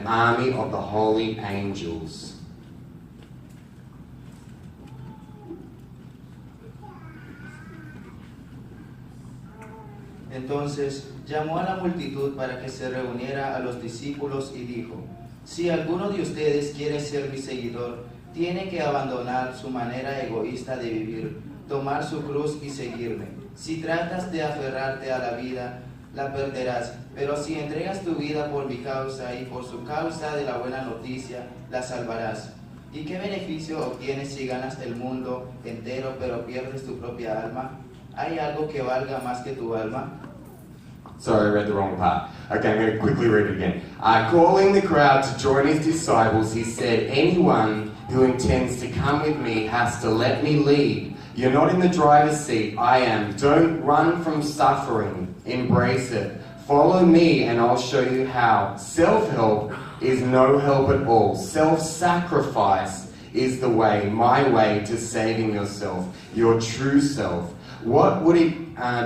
army of the holy angels. Entonces llamó a la multitud para que se reuniera a los discípulos y dijo: si alguno de ustedes quiere ser mi seguidor, tiene que abandonar su manera egoísta de vivir, tomar su cruz y seguirme. Si tratas de aferrarte a la vida, la perderás, pero si entregas tu vida por mi causa y por su causa de la buena noticia, la salvarás. ¿Y qué beneficio obtienes si ganas el mundo entero pero pierdes tu propia alma? ¿Hay algo que valga más que tu alma? Sorry, I read the wrong part. Okay, I'm going to quickly read it again. Calling the crowd to join his disciples, he said, anyone who intends to come with me has to let me lead. You're not in the driver's seat, I am. Don't run from suffering, embrace it. Follow me and I'll show you how. Self-help is no help at all. Self-sacrifice is the way, my way to saving yourself, your true self. What would it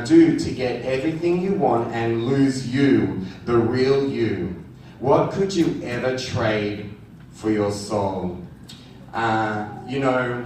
do to get everything you want and lose you, the real you? What could you ever trade for your soul? You know,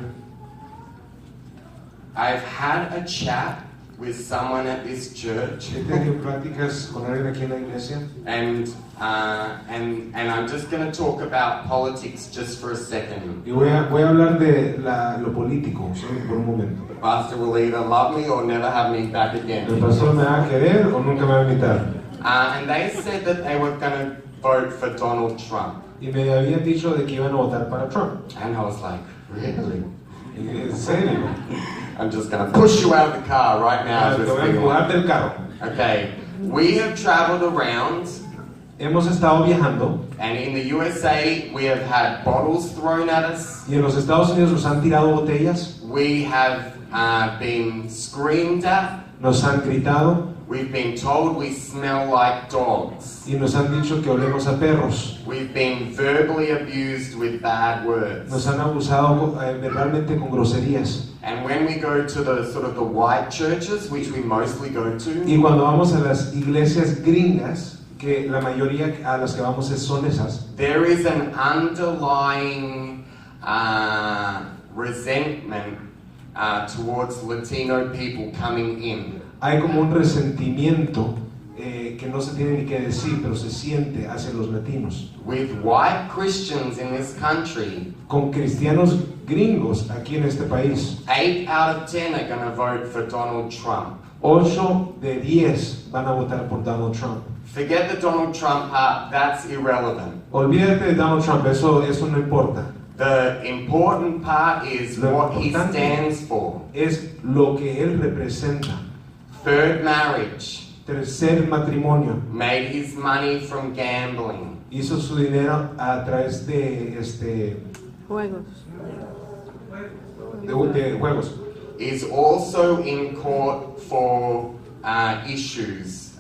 I've had a chat with someone at this church. He tenido pláticas con alguien aquí en la iglesia. And I'm just going to talk about politics just for a second. Y voy a hablar de lo político, solo por un momento. The pastor will either love me or never have me back again. El pastor me va a querer o nunca me va a invitar. And they said that they were going to vote for Donald Trump. Y me habían dicho de que iban a votar para Trump. And I was like, really? ¿En serio? I'm just going to push you out of the car right now. Te voy a empujar del carro. Okay, we have traveled around. Hemos estado viajando. And in the USA, we have had bottles thrown at us. Y en los Estados Unidos nos han tirado botellas. We have been screamed at. Nos han gritado. We've been told we smell like dogs. Y nos han dicho que olemos a perros. We've been verbally abused with bad words. Nos han abusado verbalmente con groserías. And when we go to the sort of the white churches, which we mostly go to, y cuando vamos a las iglesias gringas, que la mayoría a las que vamos son esas, there is an underlying resentment towards Latino people coming in. Hay como un resentimiento que no se tiene ni que decir, pero se siente hacia los latinos. With white Christians in this country, con cristianos gringos aquí en este país, 8 out of 10 are going to vote for Donald Trump. 8 de 10 van a votar por Donald Trump. Forget the Donald Trump part, that's irrelevant. Olvídate de Donald Trump, eso no importa. The important part is what he stands for. Es lo que él representa. Third marriage. Tercer matrimonio. Made his money from gambling. Hizo su dinero a través de juegos. De juegos. Is also in court for issues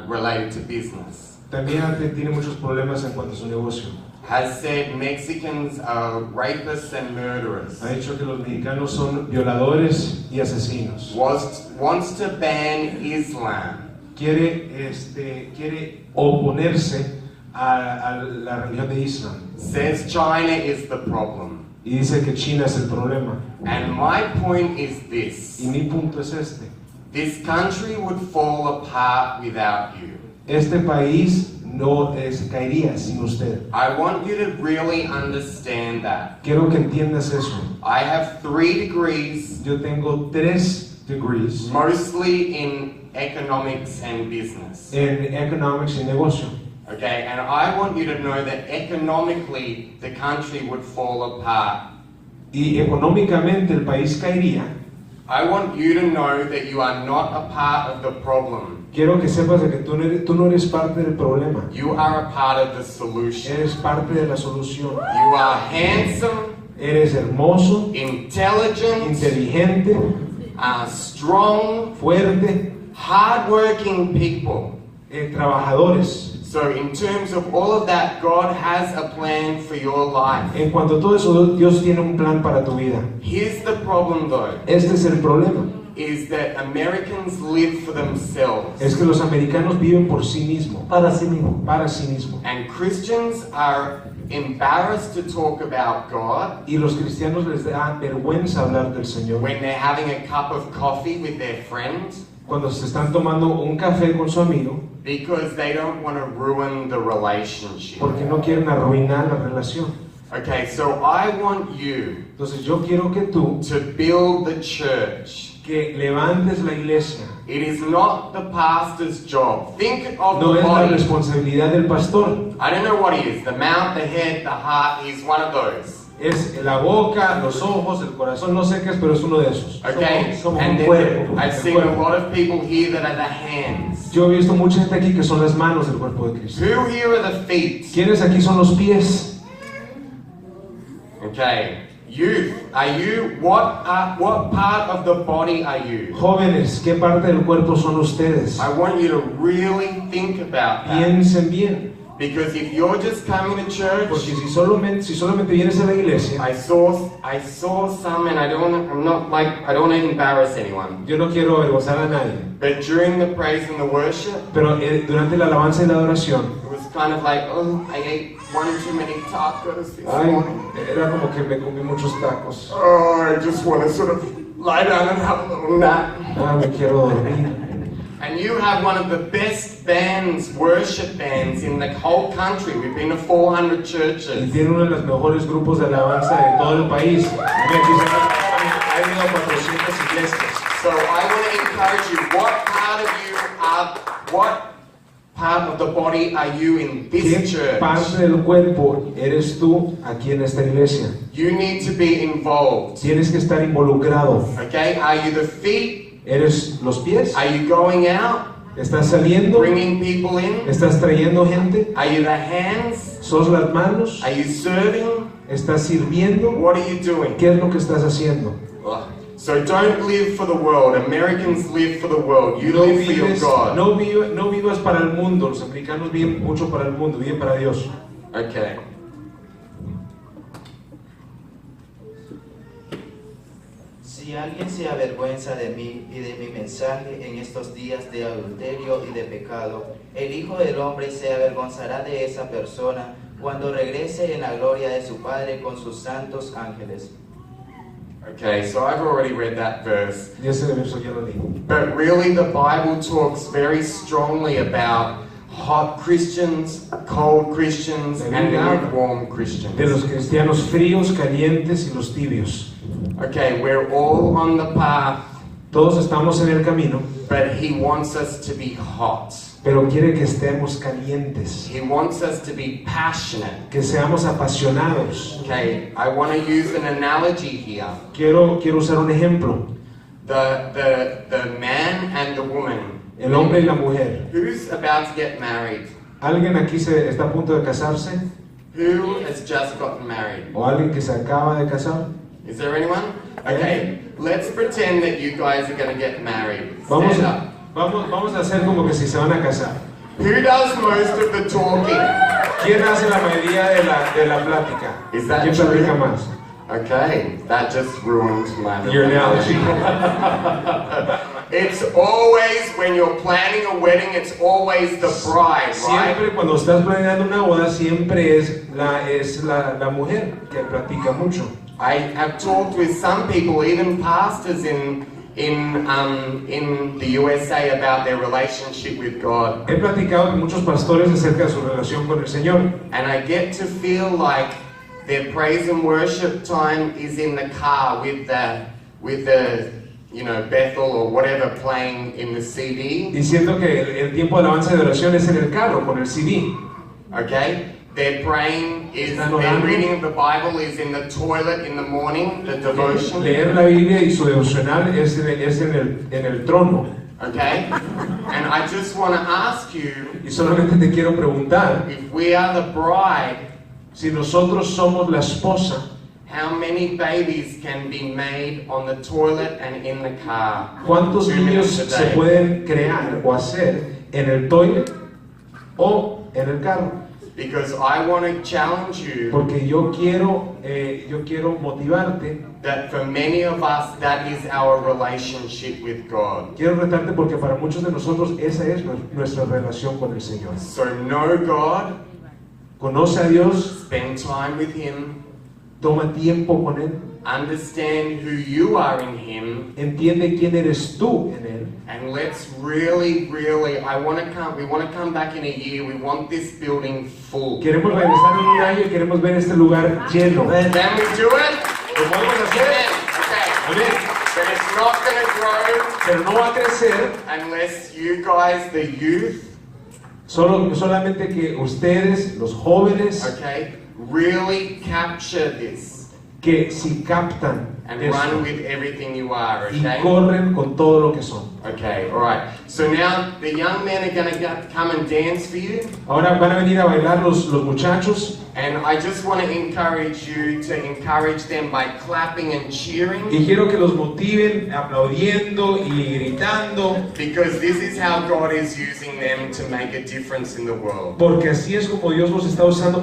related to business. También tiene muchos problemas en cuanto a su negocio. Has said Mexicans are rapists and murderers. Ha dicho que los mexicanos son violadores y asesinos. Wants to ban Islam. Quiere oponerse a la religión de Islam. Says China is the problem. Y dice que China es el problema. And my point is this. Y mi punto es este. This country would fall apart without you. Este país no se caería sin usted. I want you to really understand that. Quiero que entiendas eso. I have 3 degrees. Yo tengo 3 degrees. Mostly in economics and business. En economics y negocio. Okay, and I want you to know that economically the country would fall apart. Y económicamente el país caería. I want you to know that you are not a part of the problem. Quiero que sepas de que tú no eres parte del problema. You are a part of the solution. Eres parte de la solución. You are handsome. Eres hermoso. Intelligent. Inteligente. Strong. Fuerte. Hardworking people. Trabajadores. So in terms of all of that, God has a plan for your life. En cuanto a todo eso, Dios tiene un plan para tu vida. Here's the problem though. Este es el problema. is that Americans live for themselves. Es que los americanos viven por sí mismos, Para sí mismo. para sí mismos. And Christians are embarrassed to talk about God Y los cristianos les da vergüenza hablar del Señor when they're having a cup of coffee with their friends cuando se están tomando un café con su amigo, because they don't want to ruin the relationship. porque no quieren arruinar la relación. Okay, so I want you Entonces yo quiero que tú to build the church. que levantes la iglesia. It is not the pastor's job. Think of No the es la body. responsabilidad del pastor. I don't know what he is. The mouth, the head, the heart. He's one of those. Es la boca, los ojos, el corazón, no sé qué es, pero es uno de esos. Okay? Somos And un then cuerpo. I've el seen a cuerpo. lot of people here that are the hands. Yo he visto mucha gente aquí que son las manos del cuerpo de Cristo. Who here are the feet? ¿Quiénes aquí son los pies? Okay. Youth, are you, what part of the body are you? Jóvenes, ¿qué parte del cuerpo son ustedes? I want you to really think about that. Piensen bien. Because if you're just coming to church, Porque si solamente vienes a la iglesia, I saw some, and I don't want to embarrass anyone. yo no quiero avergonzar a nadie, But during the praise and the worship, pero durante la alabanza y la adoración, it was kind of like, oh, I ate one too many tacos this ay, morning. era como que me comí muchos tacos. Oh, I just want to sort of lie down and have a little nap. Ah, me quiero dormir. And you have one of the best bands, worship bands in the whole country. We've been to 400 Y churches. tiene uno de los mejores grupos de alabanza de todo el país. Ha ido a 400 iglesias. So I want to encourage you, what part of the body are you in this ¿Qué church? parte del cuerpo eres tú aquí en esta iglesia? You need to be involved. Tienes que estar involucrado. Okay? Are you the feet? ¿Eres los pies? Are you going out, ¿Estás saliendo? bringing people in? ¿Estás trayendo gente? Are you the hands? ¿Sos las manos? Are you serving? ¿Estás sirviendo? What are you doing? ¿Qué es lo que estás haciendo? Ugh. So don't live for the world. Americans live for the world. You No live for your vives, God. no vivas para el mundo. Los americanos viven mucho para el mundo, viven para Dios. Okay. Si alguien se avergüenza de mí y de mi mensaje en estos días de adulterio y de pecado, el Hijo del Hombre se avergonzará de esa persona cuando regrese en la gloria de su Padre con sus santos ángeles. Okay, so I've already read that verse. Y ese verso ya lo leí. But really the Bible talks very strongly about hot Christians, cold Christians, and lukewarm Christians. De los cristianos fríos, calientes y los tibios. Okay, we're all on the path, Todos estamos en el camino, but He wants us to be hot. pero quiere que estemos calientes, He wants us to be passionate. que seamos apasionados. Okay, I want to use an analogy here. Quiero usar un ejemplo. The man and the woman. El hombre y la mujer. Who's about to get married? ¿Alguien aquí está a punto de casarse? Who has just gotten married? ¿O alguien que se acaba de casar? Is there anyone? Okay, let's pretend that you guys are going to get married. Vamos Stand up. a hacer como que si se van a casar. Who does most of the talking? ¿Quién hace la mayoría de la plática? Is that ¿Quién true? platica más? Okay, that just ruined my Your analogy. It's always, when you're planning a wedding, it's always the bride, right? Siempre cuando estás planeando una boda, siempre es la mujer que platica mucho. I have talked with some people, even pastors in the USA, about their relationship with God. He platicado con muchos pastores acerca de su relación con el Señor. And I get to feel like their praise and worship time is in the car with the Bethel or whatever playing in the CD. Diciendo que el tiempo de alabanza y de oración es en el carro, con el CD. Okay? Their praying is, Están their orando. reading of the Bible is in the toilet in the morning, the devotion. Leer la Biblia y su devocional es en el trono. Okay? And I just want to ask you, Y solamente te quiero preguntar, if we are the bride, si nosotros somos la esposa, how many babies can be made on the toilet and in the car? ¿cuántos 2 niños minutes a se day. pueden crear o hacer en el toilet o en el carro? Because I want to challenge you Porque yo quiero motivarte. that for many of us, that is our relationship with God. Quiero retarte porque para muchos de nosotros esa es nuestra relación con el Señor. So know God, Conoce a Dios, spend time with Him, toma tiempo con Él, understand who you are in Him, entiende quién eres tú en Él. and let's really, we want to come back in a year. We want this building full. Queremos regresar en un año y queremos ver este lugar lleno. Can we do it? ¿Lo podemos hacer? Okay. Amén. But it's not going to grow Pero no va a crecer unless you guys, the youth, solamente que ustedes, los jóvenes, okay, really capture this que si captan and run esto with everything you are, y okay? corren con todo lo que son. Okay, all right. So now the young men are going to come and dance for you. Ahora van a venir a bailar los muchachos. And I just want to encourage you to encourage them by clapping and cheering. Y quiero que los motiven aplaudiendo y gritando, Because this is how God is using them to make a difference in the world. porque así es como Dios los está usando